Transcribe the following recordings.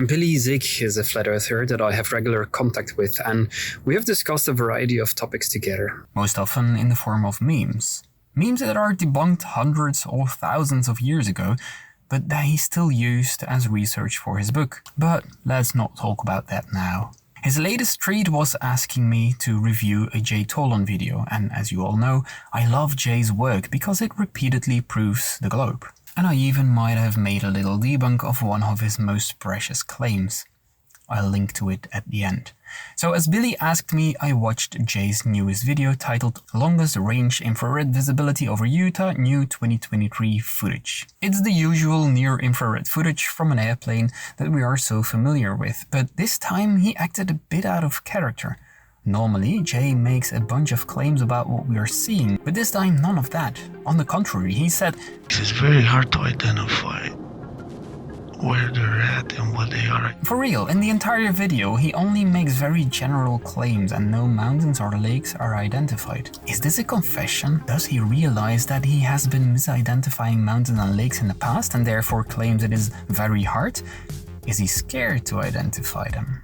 Billy Zig is a flat earther that I have regular contact with, and we have discussed a variety of topics together. Most often in the form of memes. Memes that are debunked hundreds or thousands of years ago, but that he still used as research for his book. But let's not talk about that now. His latest tweet was asking me to review a JTolan video, and as you all know, I love Jay's work because it repeatedly proves the globe. And I even might have made a little debunk of one of his most precious claims. I'll link to it at the end. So as Billy asked me, I watched Jay's newest video titled Longest Range Infrared Visibility over Utah New 2023 Footage. It's the usual near-infrared footage from an airplane that we are so familiar with, but this time he acted a bit out of character. Normally, Jay makes a bunch of claims about what we are seeing, but this time none of that. On the contrary, he said, "It's very hard to identify where they're at and what they are." For real, in the entire video, he only makes very general claims and no mountains or lakes are identified. Is this a confession? Does he realize that he has been misidentifying mountains and lakes in the past and therefore claims it is very hard? Is he scared to identify them?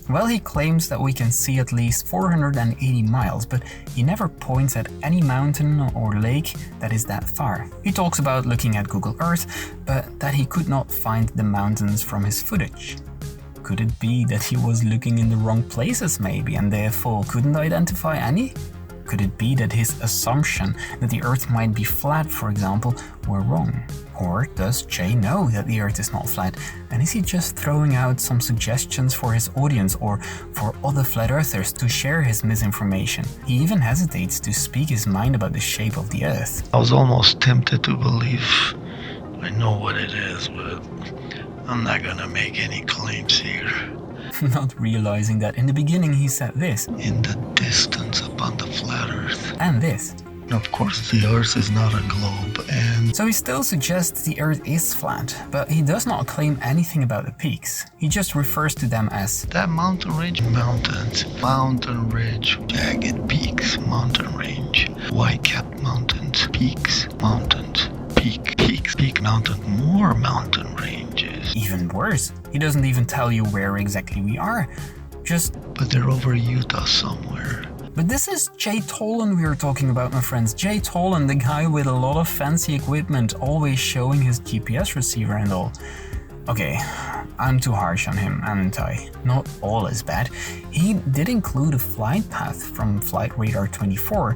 Well, he claims that we can see at least 480 miles, but he never points at any mountain or lake that is that far. He talks about looking at Google Earth, but that he could not find the mountains from his footage. Could it be that he was looking in the wrong places maybe and therefore couldn't identify any? Could it be that his assumption that the Earth might be flat, for example, were wrong? Or does Jay know that the Earth is not flat, and is he just throwing out some suggestions for his audience or for other flat earthers to share his misinformation? He even hesitates to speak his mind about the shape of the Earth. I was almost tempted to believe I know what it is, but I'm not gonna make any claims here. Not realizing that in the beginning he said this. "In the distance upon the flat Earth." And this. Of course, the Earth is not a globe, and So he still suggests the Earth is flat, but he does not claim anything about the peaks. He just refers to them as that mountain range, mountains, mountain ridge, jagged peaks, mountain range, white-capped mountains, peaks, mountains, peak mountain, more mountain ranges. Even worse, he doesn't even tell you where exactly we are. But they're over Utah somewhere. But this is JTolan we are talking about, my friends. JTolan, the guy with a lot of fancy equipment, always showing his GPS receiver and all. Okay, I'm too harsh on him, aren't I? Not all is bad. He did include a flight path from Flight Radar 24,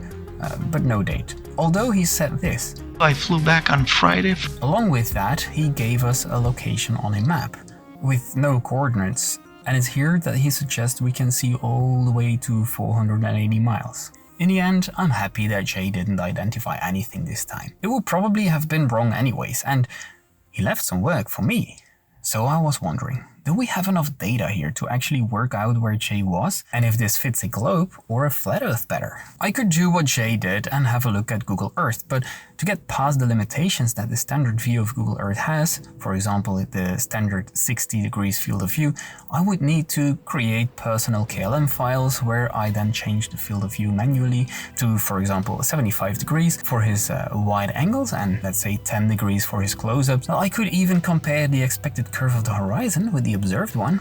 but no date. Although he said this. "I flew back on Friday." Along with that, he gave us a location on a map with no coordinates. And it's here that he suggests we can see all the way to 480 miles. In the end, I'm happy that Jay didn't identify anything this time. It would probably have been wrong anyways, and he left some work for me. So I was wondering, do we have enough data here to actually work out where Jay was, and if this fits a globe or a flat Earth better? I could do what Jay did and have a look at Google Earth, but to get past the limitations that the standard view of Google Earth has, for example the standard 60 degrees field of view, I would need to create personal KLM files where I then change the field of view manually to, for example, 75 degrees for his wide angles and let's say 10 degrees for his close-ups. I could even compare the expected curve of the horizon with the observed one.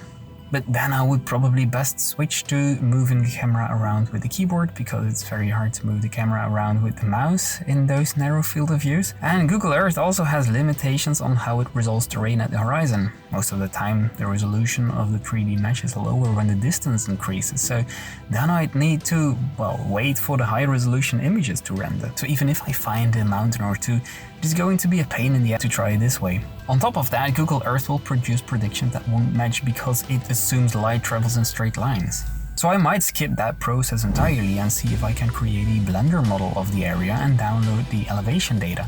But then I would probably best switch to moving the camera around with the keyboard because it's very hard to move the camera around with the mouse in those narrow field of views. And Google Earth also has limitations on how it resolves terrain at the horizon. Most of the time the resolution of the 3D mesh is lower when the distance increases, so then I'd need to, well, wait for the high resolution images to render. So even if I find a mountain or two, it is going to be a pain in the ass to try it this way. On top of that, Google Earth will produce predictions that won't match because it assumes light travels in straight lines. So I might skip that process entirely and see if I can create a Blender model of the area and download the elevation data.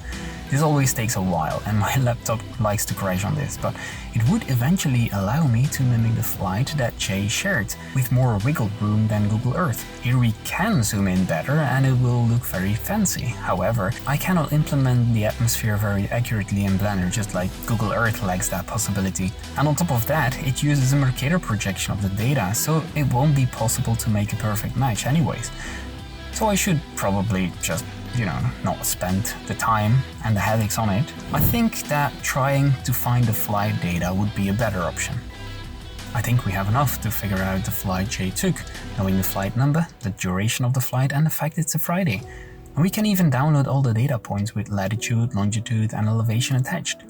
This always takes a while and my laptop likes to crash on this, but it would eventually allow me to mimic the flight that Jay shared, with more wiggle room than Google Earth. Here we can zoom in better and it will look very fancy. However, I cannot implement the atmosphere very accurately in Blender, just like Google Earth lacks that possibility. And on top of that, it uses a Mercator projection of the data, so it won't be possible to make a perfect match anyways. So I should probably just not spend the time and the headaches on it. I think that trying to find the flight data would be a better option. I think we have enough to figure out the flight Jay took, knowing the flight number, the duration of the flight, and the fact it's a Friday. And we can even download all the data points with latitude, longitude, and elevation attached.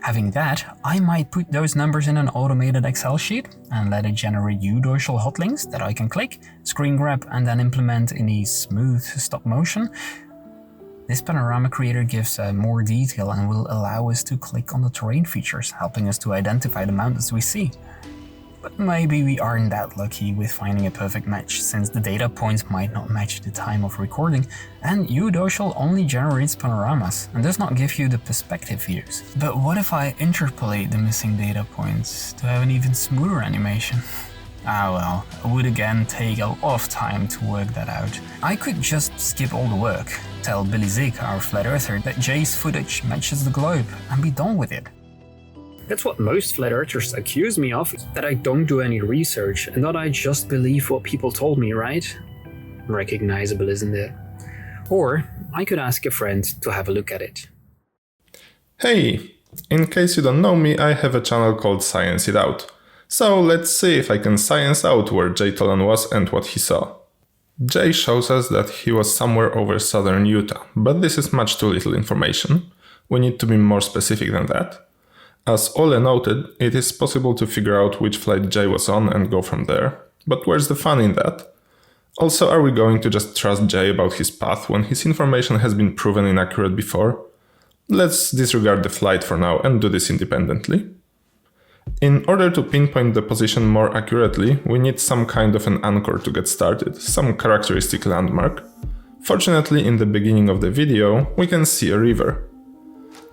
Having that, I might put those numbers in an automated Excel sheet and let it generate dorsal hotlinks that I can click, screen grab, and then implement in a smooth stop motion. This panorama creator gives more detail and will allow us to click on the terrain features, helping us to identify the mountains we see. But maybe we aren't that lucky with finding a perfect match, since the data points might not match the time of recording, and dorsal only generates panoramas and does not give you the perspective views. But what if I interpolate the missing data points to have an even smoother animation? Ah well, it would again take a lot of time to work that out. I could just skip all the work, tell Billy Zig, our flat earther, that Jay's footage matches the globe, and be done with it. That's what most flat earthers accuse me of, that I don't do any research and that I just believe what people told me, right? Recognizable, isn't it? Or I could ask a friend to have a look at it. Hey! In case you don't know me, I have a channel called Science It Out. So let's see if I can science out where JTolan was and what he saw. Jay shows us that he was somewhere over southern Utah, but this is much too little information. We need to be more specific than that. As Ole noted, it is possible to figure out which flight Jay was on and go from there. But where's the fun in that? Also, are we going to just trust Jay about his path when his information has been proven inaccurate before? Let's disregard the flight for now and do this independently. In order to pinpoint the position more accurately, we need some kind of an anchor to get started, some characteristic landmark. Fortunately, in the beginning of the video, we can see a river.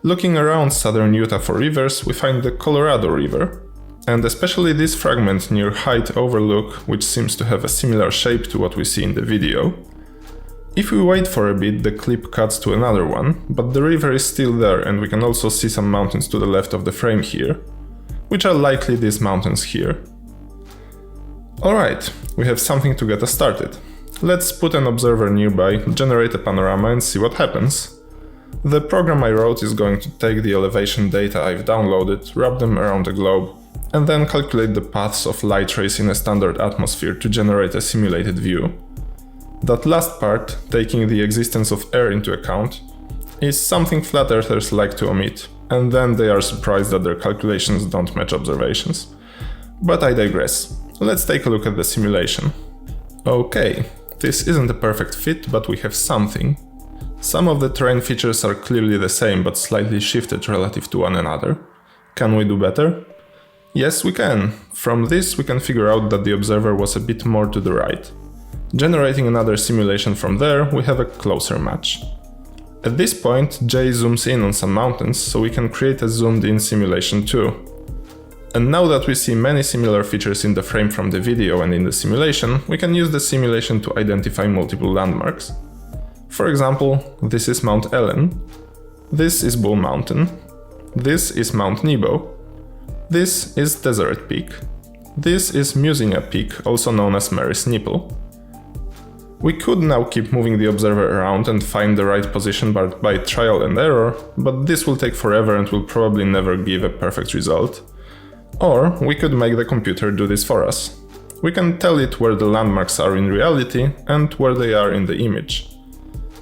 Looking around southern Utah for rivers, we find the Colorado River, and especially this fragment near Height Overlook, which seems to have a similar shape to what we see in the video. If we wait for a bit, the clip cuts to another one, but the river is still there and we can also see some mountains to the left of the frame here, which are likely these mountains here. Alright, we have something to get us started. Let's put an observer nearby, generate a panorama and see what happens. The program I wrote is going to take the elevation data I've downloaded, wrap them around the globe, and then calculate the paths of light rays in a standard atmosphere to generate a simulated view. That last part, taking the existence of air into account, is something flat earthers like to omit, and then they are surprised that their calculations don't match observations. But I digress. Let's take a look at the simulation. Okay, this isn't a perfect fit, but we have something. Some of the terrain features are clearly the same, but slightly shifted relative to one another. Can we do better? Yes, we can. From this, we can figure out that the observer was a bit more to the right. Generating another simulation from there, we have a closer match. At this point, Jay zooms in on some mountains, so we can create a zoomed-in simulation too. And now that we see many similar features in the frame from the video and in the simulation, we can use the simulation to identify multiple landmarks. For example, this is Mount Ellen, this is Bull Mountain, this is Mount Nebo, this is Deseret Peak, this is Musinia Peak, also known as Mary's Nipple. We could now keep moving the observer around and find the right position by trial and error, but this will take forever and will probably never give a perfect result. Or we could make the computer do this for us. We can tell it where the landmarks are in reality and where they are in the image.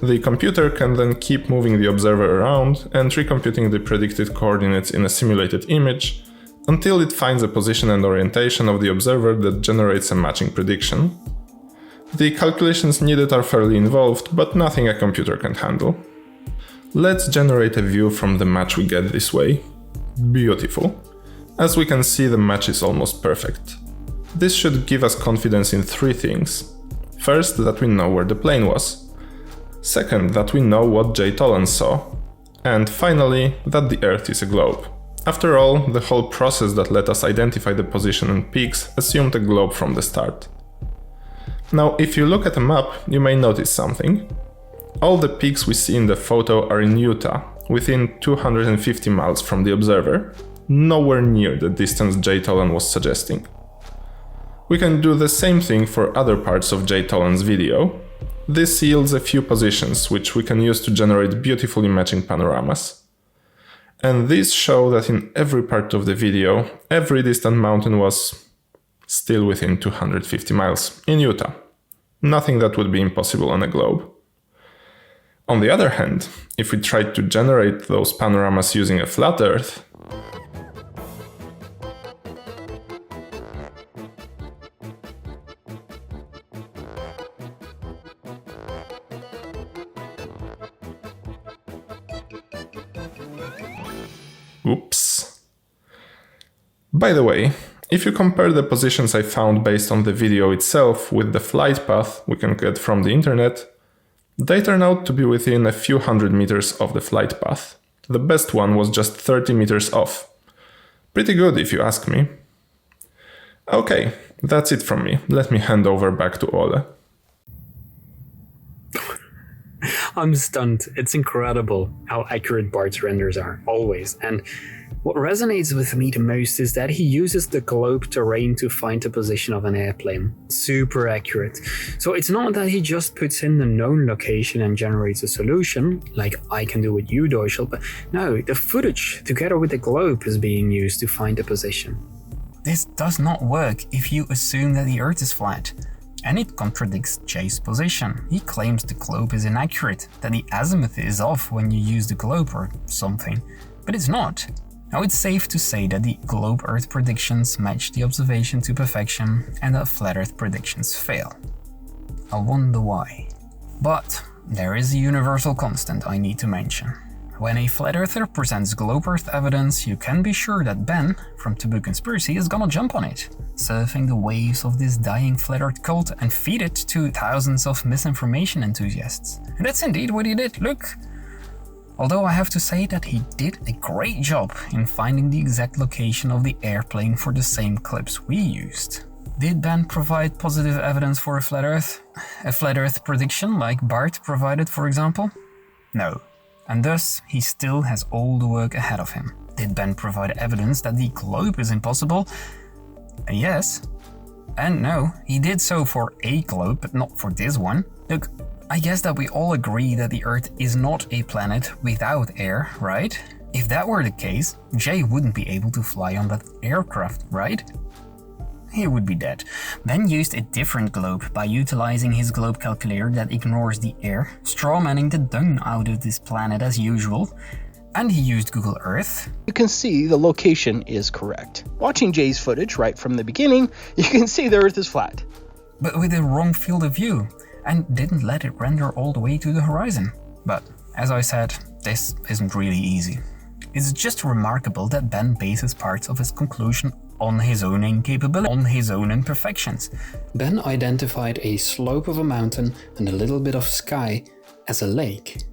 The computer can then keep moving the observer around and recomputing the predicted coordinates in a simulated image until it finds a position and orientation of the observer that generates a matching prediction. The calculations needed are fairly involved, but nothing a computer can handle. Let's generate a view from the match we get this way. Beautiful. As we can see, the match is almost perfect. This should give us confidence in three things. First, that we know where the plane was. Second, that we know what JTolan saw. And finally, that the Earth is a globe. After all, the whole process that let us identify the position and peaks assumed a globe from the start. Now, if you look at a map, you may notice something. All the peaks we see in the photo are in Utah, within 250 miles from the observer, nowhere near the distance JTolan was suggesting. We can do the same thing for other parts of JTolan's video. This yields a few positions, which we can use to generate beautifully matching panoramas. And these show that in every part of the video, every distant mountain was, still within 250 miles, in Utah. Nothing that would be impossible on a globe. On the other hand, if we tried to generate those panoramas using a flat Earth, oops. By the way, if you compare the positions I found based on the video itself with the flight path we can get from the internet, they turn out to be within a few hundred meters of the flight path. The best one was just 30 meters off. Pretty good if you ask me. Okay, that's it from me. Let me hand over back to Ole. I'm stunned. It's incredible how accurate Bart's renders are, always. And what resonates with me the most is that he uses the globe terrain to find the position of an airplane. Super accurate. So it's not that he just puts in the known location and generates a solution, like I can do with you, Deutschel, but no, the footage together with the globe is being used to find the position. This does not work if you assume that the Earth is flat. And it contradicts Jay's position. He claims the globe is inaccurate, that the azimuth is off when you use the globe or something, but it's not. Now it's safe to say that the globe Earth predictions match the observation to perfection and that flat Earth predictions fail. I wonder why. But there is a universal constant I need to mention. When a flat earther presents globe Earth evidence, you can be sure that Ben from Taboo Conspiracy is gonna jump on it, surfing the waves of this dying flat Earth cult and feed it to thousands of misinformation enthusiasts. And that's indeed what he did, look. Although I have to say that he did a great job in finding the exact location of the airplane for the same clips we used. Did Ben provide positive evidence for a flat Earth? A flat Earth prediction like Bart provided, for example? No. And thus, he still has all the work ahead of him. Did Ben provide evidence that the globe is impossible? Yes. And no, he did so for a globe, but not for this one. Look, I guess that we all agree that the Earth is not a planet without air, right? If that were the case, Jay wouldn't be able to fly on that aircraft, right? He would be dead. Ben used a different globe by utilizing his globe calculator that ignores the air, strawmanning the dung out of this planet as usual, and he used Google Earth. You can see the location is correct. Watching Jay's footage right from the beginning, you can see the Earth is flat. But with the wrong field of view, and didn't let it render all the way to the horizon. But, as I said, this isn't really easy. It's just remarkable that Ben bases parts of his conclusion on his own incapability, on his own imperfections. Ben identified a slope of a mountain and a little bit of sky as a lake,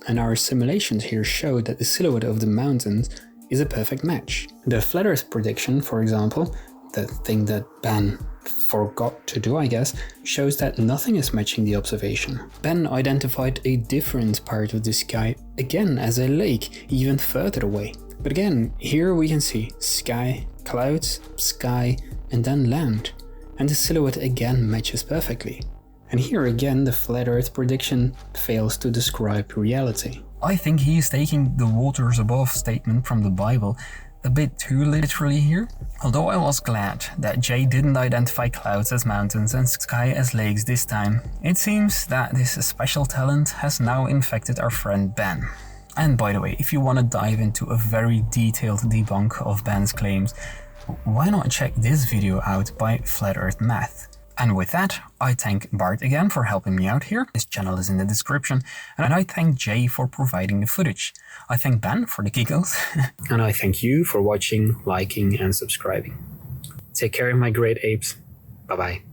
and our simulations here show that the silhouette of the mountains is a perfect match. The flat Earth prediction, for example, the thing that Ben forgot to do, I guess, shows that nothing is matching the observation. Ben identified a different part of the sky, again as a lake, even further away. But again, here we can see sky, clouds, sky, and then land. And the silhouette again matches perfectly. And here again, the flat Earth prediction fails to describe reality. I think he is taking the waters above statement from the Bible a bit too literally here. Although I was glad that Jay didn't identify clouds as mountains and sky as lakes this time, it seems that this special talent has now infected our friend Ben. And by the way, if you want to dive into a very detailed debunk of Ben's claims, why not check this video out by Flat Earth Math? And with that, I thank Bart again for helping me out here. His channel is in the description. And I thank Jay for providing the footage. I thank Ben for the giggles. And I thank you for watching, liking, and subscribing. Take care, my great apes. Bye-bye.